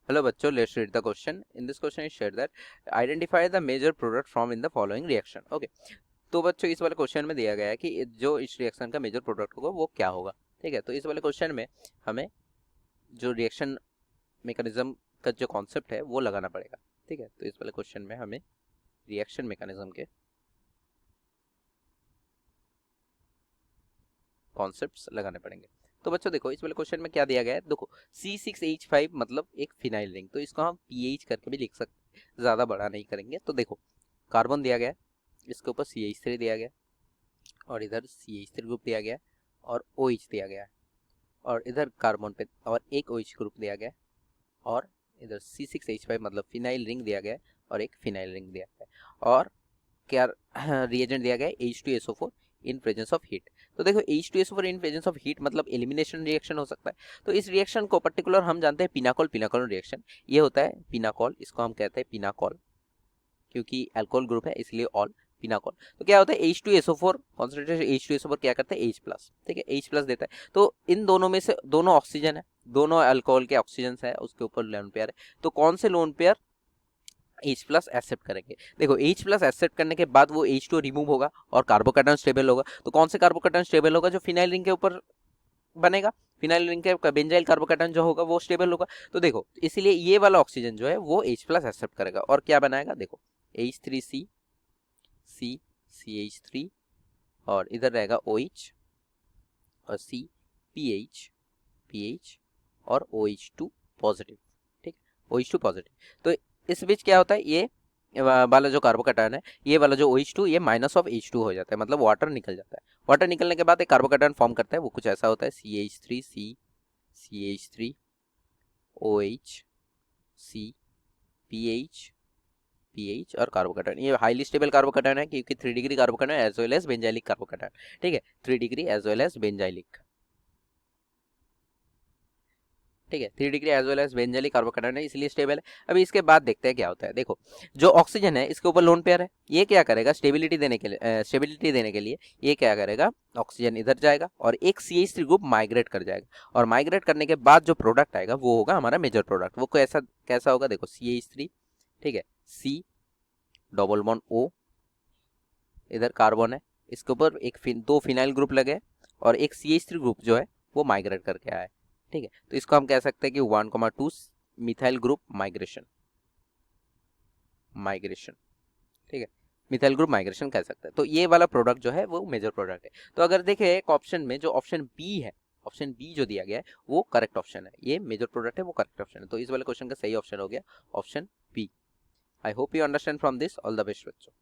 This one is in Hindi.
Hello बच्चों, let's read the question. In this question is shared that identify the major product from in the following reaction. Okay. तो बच्चों इस वाले क्वेश्चन में दिया गया है कि जो इस रिएक्शन का मेजर प्रोडक्ट होगा वो क्या होगा. ठीक है, तो इस वाले क्वेश्चन में हमें जो रिएक्शन मैकेनिज्म का जो कॉन्सेप्ट है वो लगाना पड़ेगा. ठीक है, तो इस वाले क्वेश्चन में हमें रिएक्शन मैकेनिज्म के कॉन्सेप्ट्स लगाने पड़ेंगे. तो बच्चों देखो इस वाले क्वेश्चन में क्या दिया गया है. देखो C6H5 मतलब एक फिनाइल रिंग, तो इसको हम PH करके भी लिख सकते हैं, ज़्यादा बड़ा नहीं करेंगे. तो देखो कार्बन दिया गया है, इसके ऊपर CH3 दिया गया और इधर CH3 ग्रुप दिया गया और OH दिया गया है और इधर कार्बन पे और एक OH ग्रुप दिया गया और इधर C6H5 मतलब फिनाइल रिंग दिया गया और एक फिनाइल रिंग दिया गया और क्या रिएजेंट दिया गया है H2SO4 in presence of heat. तो देखो H2SO4 in presence of heat मतलब एलिमिनेशन रिएक्शन हो सकता है. तो इस रिएक्शन को पर्टिकुलर हम जानते हैं पिनाकोल पिनाकोल रिएक्शन. ये होता है पिनाकोल, इसको हम कहते हैं पिनाकोल क्योंकि अल्कोहल ग्रुप है इसलिए ऑल पिनाकोल. तो क्या होता है H2SO4 कॉन्सेंट्रेशन H2SO4 क्या करता है H+. ठीक है, H+ देता है. तो इन दोनों में से दोनों ऑक्सीजन है, दोनों अल्कोहल के ऑक्सीजन है, उसके ऊपर लोन पेयर है. तो कौन से लोन पेयर H+ एक्सेप्ट करेंगे. देखो H+ एक्सेप्ट करने के बाद वो H2 रिमूव होगा और कार्बोकैटायन स्टेबल होगा. तो कौन से कार्बोकैटायन स्टेबल होगा? जो फिनाइल रिंग के ऊपर बनेगा. फिनाइल रिंग के बेंजाइल कार्बोकैटायन जो होगा वो स्टेबल होगा. तो देखो इसीलिए ये वाला ऑक्सीजन जो है वो H+ एक्सेप्ट करेगा और क्या बनाएगा. देखो H3C C CH3 और इधर रहेगा OH और C PH और OH2 पॉजिटिव. ठीक, OH2 पॉजिटिव. तो इस बीच क्या होता है, ये वाला जो कार्बोकैटायन है, ये वाला जो OH2 ये माइनस ऑफ H2 हो जाता है, मतलब वाटर निकल जाता है. वाटर निकलने के बाद एक कार्बोकैटायन फॉर्म करता है, वो कुछ ऐसा होता है CH3C CH3 OH C PH और कार्बोकैटायन. ये हाईली स्टेबल कार्बोकैटायन है क्योंकि 3 degree carbocation as well as benzylic carbocation. ठीक है, 3 degree as well as benzylic. ठीक है, 3 degree as well as benzylic carbocation है इसलिए स्टेबल है. अभी इसके बाद देखते हैं क्या होता है. देखो जो ऑक्सीजन है इसके ऊपर लोन पेयर है, ये क्या करेगा स्टेबिलिटी देने के लिए ये क्या करेगा, ऑक्सीजन इधर जाएगा और एक CH3 ग्रुप माइग्रेट कर जाएगा और माइग्रेट करने के बाद जो प्रोडक्ट आएगा वो होगा हमारा मेजर प्रोडक्ट. वो कैसा कैसा होगा, देखो CH3. ठीक है, C डबल बॉन्ड O, इधर कार्बन है, इसके ऊपर एक दो फिनाइल ग्रुप लगे और एक CH3 ग्रुप जो है वो माइग्रेट करके आया है. ठीक है, तो इसको हम कह सकते हैं कि 1,2 मिथाइल ग्रुप माइग्रेशन. ठीक है, मिथाइल ग्रुप माइग्रेशन कह सकते हैं. तो ये वाला प्रोडक्ट जो है वो मेजर प्रोडक्ट है. तो अगर देखें एक ऑप्शन में जो ऑप्शन बी है, ऑप्शन बी जो दिया गया है वो करेक्ट ऑप्शन है. ये मेजर प्रोडक्ट है, वो करेक्ट ऑप्शन है. तो इस वाले क्वेश्चन का सही ऑप्शन हो गया option B. I hope you understand from this. All the best बच्चों.